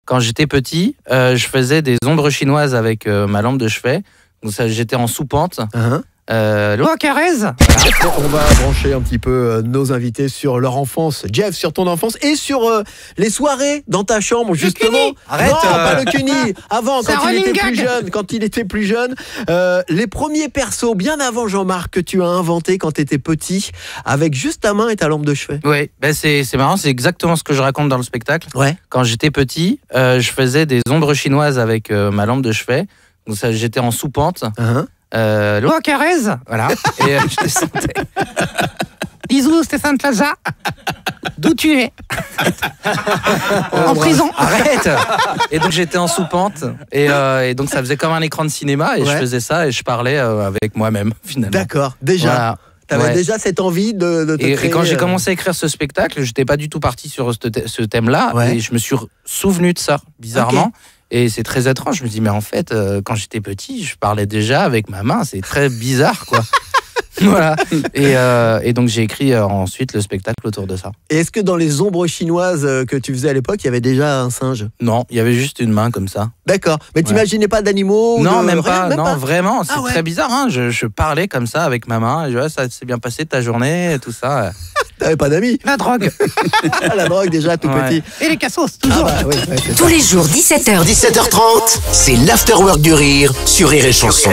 Quand j'étais petit, je faisais des ombres chinoises avec ma lampe de chevet. Donc j'étais en sous-pente. Loi Carrez. Voilà. On va brancher un petit peu nos invités sur leur enfance. Jeff, sur ton enfance et sur les soirées dans ta chambre, justement. Arrête. Non, pas le cuni. Avant, C'est quand un il était running plus gag. jeune, les premiers persos, bien avant Jean-Marc, que tu as inventé quand tu étais petit, avec juste ta main et ta lampe de chevet. Oui, c'est marrant, c'est exactement ce que je raconte dans le spectacle. Ouais. Quand j'étais petit, je faisais des ombres chinoises avec ma lampe de chevet. Donc j'étais en sous-pente. Loi Carrez. Voilà. Et je descendais. Bisous, Stéphane Plaza. D'où tu es? En prison. Arrête. Et donc j'étais en sous-pente. Et donc ça faisait comme un écran de cinéma. Et je faisais ça et je parlais avec moi-même, finalement. D'accord, déjà. Voilà. T'avais déjà cette envie de te créer... Et quand j'ai commencé à écrire ce spectacle, j'étais pas du tout parti sur ce thème-là. Ouais. Et je me suis souvenu de ça, bizarrement. Okay. Et c'est très étrange. Je me dis, mais en fait, quand j'étais petit, je parlais déjà avec ma main. C'est très bizarre, quoi. Voilà. Et donc, j'ai écrit ensuite le spectacle autour de ça. Et est-ce que dans les ombres chinoises que tu faisais à l'époque, il y avait déjà un singe? Non, il y avait juste une main comme ça. D'accord. Mais t'imaginais pas d'animaux? Non, même rien, pas. Non, pas. vraiment. C'est très bizarre. Hein. Je parlais comme ça avec ma main. Et je vois, ça s'est bien passé ta journée, tout ça. T'avais pas d'amis? La drogue. La drogue déjà, tout petit. Et les cassos, toujours. Ah bah, oui, tous les jours, 17h. 17h30, c'est l'Afterwork du Rire sur Rire et Chanson.